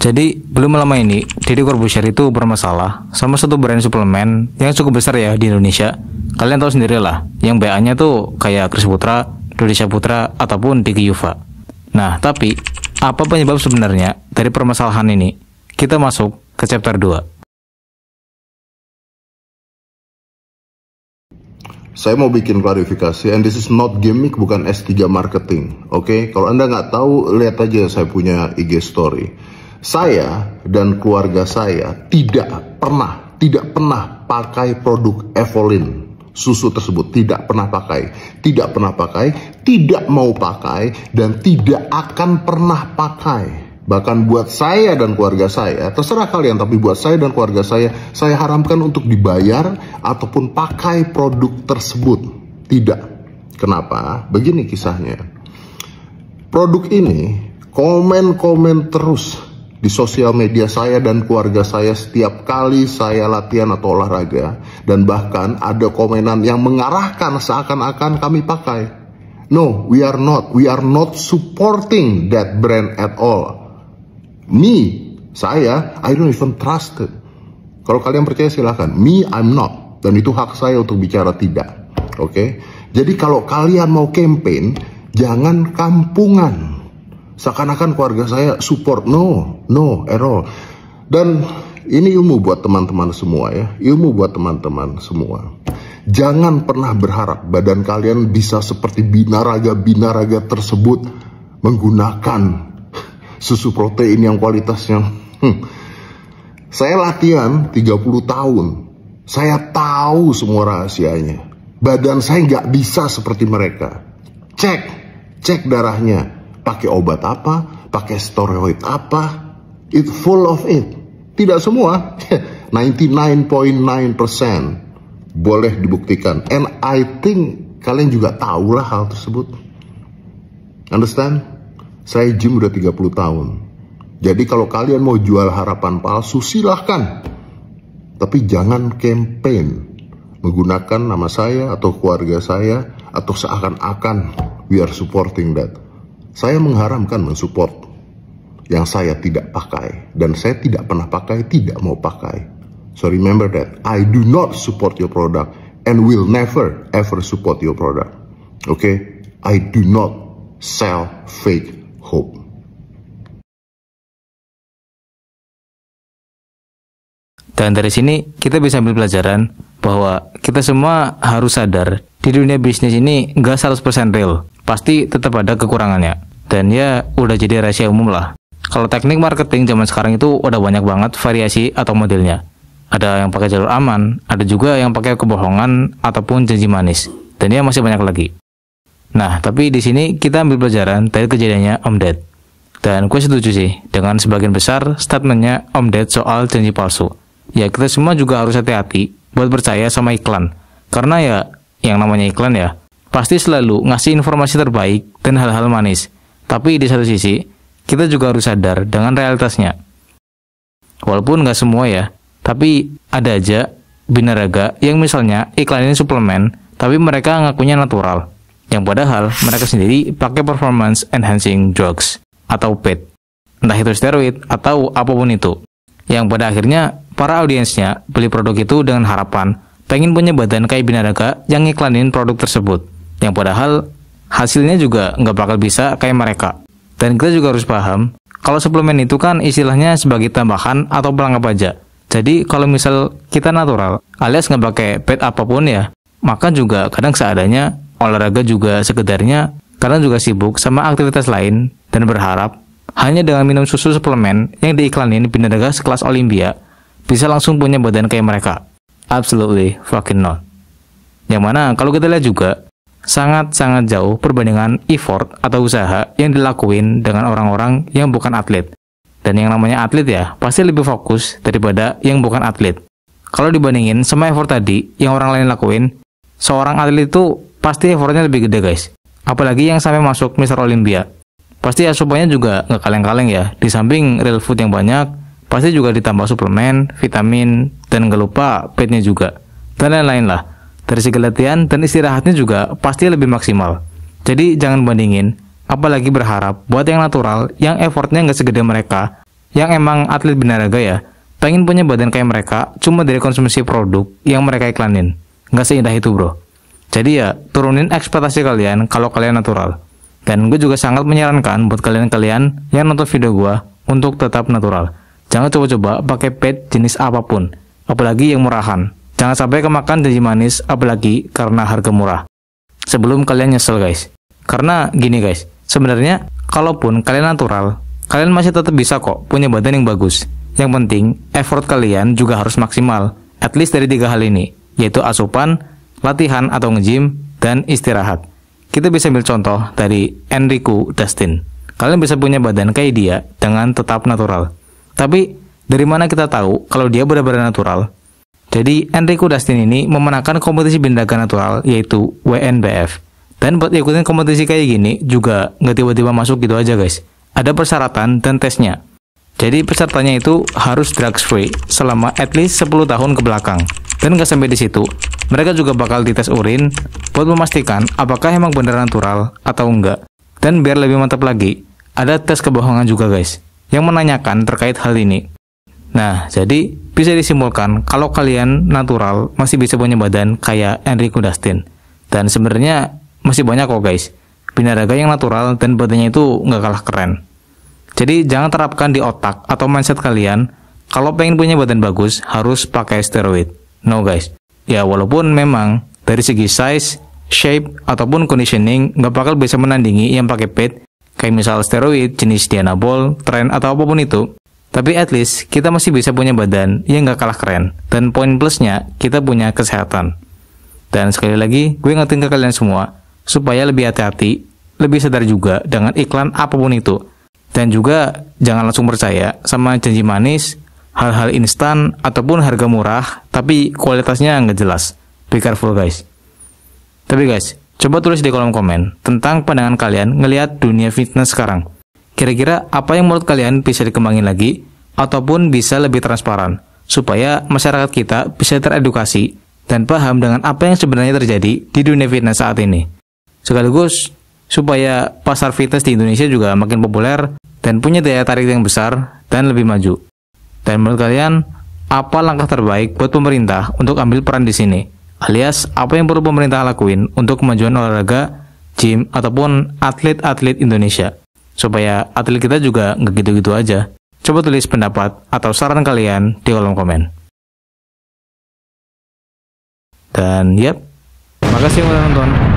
Jadi, belum lama ini, Deddy Corbuzier itu bermasalah sama satu brand suplemen yang cukup besar ya di Indonesia. Kalian tahu sendiri lah, yang BA-nya tuh kayak Chris Putra, Dodi Saputra, ataupun Diki Yuva. Nah, tapi, apa penyebab sebenarnya dari permasalahan ini? Kita masuk ke chapter 2. Saya mau bikin klarifikasi, and this is not gimmick, bukan S3 marketing. Oke, kalau Anda nggak tahu, lihat aja saya punya IG story. Saya dan keluarga saya tidak pernah pakai produk Evolin. Susu tersebut tidak pernah pakai, tidak mau pakai, dan tidak akan pernah pakai. Bahkan buat saya dan keluarga saya, terserah kalian, tapi buat saya dan keluarga saya haramkan untuk dibayar ataupun pakai produk tersebut. Tidak. Kenapa? Begini kisahnya. Produk ini komen terus di sosial media saya dan keluarga saya setiap kali saya latihan atau olahraga. Dan bahkan ada komenan yang mengarahkan seakan-akan kami pakai. No, we are not supporting that brand at all. Saya, I don't even trust it. Kalau kalian percaya silahkan. I'm not. Dan itu hak saya untuk bicara tidak. Oke? Jadi kalau kalian mau campaign, jangan kampungan. Seakan-akan keluarga saya support. No, at all. Dan ini ilmu buat teman-teman semua ya. Ilmu buat teman-teman semua. Jangan pernah berharap badan kalian bisa seperti binaraga tersebut menggunakan susu protein yang kualitasnya. Saya latihan 30 tahun. Saya tahu semua rahasianya. Badan saya nggak bisa seperti mereka. Cek darahnya. Pakai obat apa, pakai steroid apa, it's full of it. Tidak semua, 99.9% boleh dibuktikan. And I think kalian juga tahulah hal tersebut. Understand? Saya gym udah 30 tahun. Jadi kalau kalian mau jual harapan palsu, silahkan. Tapi jangan campaign menggunakan nama saya atau keluarga saya, atau seakan-akan we are supporting that. Saya mengharamkan mensupport yang saya tidak pakai. Dan saya tidak pernah pakai, tidak mau pakai. So remember that. I do not support your product and will never ever support your product. Okay? I do not sell fake hope. Dan dari sini kita bisa ambil pelajaran bahwa kita semua harus sadar di dunia bisnis ini nggak 100% real. Pasti tetap ada kekurangannya. Dan ya udah jadi rahasia umum lah. Kalau teknik marketing zaman sekarang itu udah banyak banget variasi atau modelnya. Ada yang pakai jalur aman, ada juga yang pakai kebohongan ataupun janji manis. Dan ya masih banyak lagi. Nah, tapi di sini kita ambil pelajaran dari kejadiannya Om Ded. Dan gue setuju sih dengan sebagian besar statementnya Om Ded soal janji palsu. Ya kita semua juga harus hati-hati buat percaya sama iklan. Karena ya yang namanya iklan ya pasti selalu ngasih informasi terbaik dan hal-hal manis. Tapi di satu sisi, kita juga harus sadar dengan realitasnya. Walaupun nggak semua ya, tapi ada aja binaraga yang misalnya iklanin suplemen, tapi mereka ngakunya natural. Yang padahal mereka sendiri pakai performance enhancing drugs atau PED. Entah itu steroid atau apapun itu. Yang pada akhirnya para audiensnya beli produk itu dengan harapan pengen punya badan kayak binaraga yang iklanin produk tersebut. Yang padahal hasilnya juga nggak bakal bisa kayak mereka. Dan kita juga harus paham kalau suplemen itu kan istilahnya sebagai tambahan atau pelengkap aja. Jadi kalau misal kita natural alias nggak pakai PED apapun ya, maka juga kadang seadanya, olahraga juga sekedarnya, kadang juga sibuk sama aktivitas lain dan berharap hanya dengan minum susu suplemen yang diiklanin binaraga sekelas Olimpia bisa langsung punya badan kayak mereka. Absolutely fucking not. Yang mana kalau kita lihat juga sangat-sangat jauh perbandingan effort atau usaha yang dilakuin dengan orang-orang yang bukan atlet. Dan yang namanya atlet ya, pasti lebih fokus daripada yang bukan atlet. Kalau dibandingin sama effort tadi yang orang lain lakuin, seorang atlet itu pasti effortnya lebih gede guys. Apalagi yang sampai masuk Mr. Olympia. Pasti asupannya juga nggak kaleng-kaleng ya. Di samping real food yang banyak, pasti juga ditambah suplemen, vitamin, dan nggak lupa PED-nya juga. Dan lain-lain lah. Dari segi latihan dan istirahatnya juga pasti lebih maksimal. Jadi jangan bandingin, apalagi berharap buat yang natural, yang effortnya nggak segede mereka, yang emang atlet binaraga ya, pengen punya badan kayak mereka cuma dari konsumsi produk yang mereka iklanin. Nggak seindah itu bro. Jadi ya, turunin ekspektasi kalian kalau kalian natural. Dan gue juga sangat menyarankan buat kalian-kalian yang nonton video gue untuk tetap natural. Jangan coba-coba pakai paid jenis apapun, apalagi yang murahan. Jangan sampai kemakan janji manis, apalagi karena harga murah. Sebelum kalian nyesel guys. Karena gini guys, sebenarnya kalaupun kalian natural, kalian masih tetap bisa kok punya badan yang bagus. Yang penting, effort kalian juga harus maksimal, at least dari 3 hal ini, yaitu asupan, latihan atau nge-gym, dan istirahat. Kita bisa ambil contoh dari Enrico Dustin. Kalian bisa punya badan kayak dia dengan tetap natural. Tapi, dari mana kita tahu kalau dia benar-benar natural? Jadi, Enrico Dustin ini memenangkan kompetisi binaraga natural, yaitu WNBF. Dan buat ikutin kompetisi kayak gini, juga nggak tiba-tiba masuk gitu aja guys. Ada persyaratan dan tesnya. Jadi pesertanya itu harus drugs free selama at least 10 tahun ke belakang. Dan nggak sampai di situ, mereka juga bakal dites urin buat memastikan apakah emang benar natural atau enggak. Dan biar lebih mantap lagi, ada tes kebohongan juga guys, yang menanyakan terkait hal ini. Nah, jadi bisa disimpulkan kalau kalian natural masih bisa punya badan kayak Enrico Dustin. Dan sebenarnya masih banyak kok guys, binaraga yang natural dan badannya itu nggak kalah keren. Jadi jangan terapkan di otak atau mindset kalian kalau pengen punya badan bagus harus pakai steroid. No guys. Ya walaupun memang dari segi size, shape, ataupun conditioning nggak bakal bisa menandingi yang pakai paid, kayak misal steroid, jenis Dianabol, tren atau apapun itu. Tapi at least kita masih bisa punya badan yang nggak kalah keren. Dan poin plusnya kita punya kesehatan. Dan sekali lagi gue ingetin ke kalian semua supaya lebih hati-hati, lebih sadar juga dengan iklan apapun itu. Dan juga jangan langsung percaya sama janji manis, hal-hal instan, ataupun harga murah, tapi kualitasnya nggak jelas. Be careful guys. Tapi guys, coba tulis di kolom komen tentang pandangan kalian ngelihat dunia fitness sekarang. Kira-kira apa yang menurut kalian bisa dikembangin lagi, ataupun bisa lebih transparan, supaya masyarakat kita bisa teredukasi dan paham dengan apa yang sebenarnya terjadi di dunia fitness saat ini. Sekaligus, supaya pasar fitness di Indonesia juga makin populer dan punya daya tarik yang besar dan lebih maju. Dan menurut kalian, apa langkah terbaik buat pemerintah untuk ambil peran di sini? Alias, apa yang perlu pemerintah lakuin untuk kemajuan olahraga, gym, ataupun atlet-atlet Indonesia? Supaya atlet kita juga nggak gitu-gitu aja. Coba tulis pendapat atau saran kalian di kolom komen. Dan yap, makasih yang udah nonton.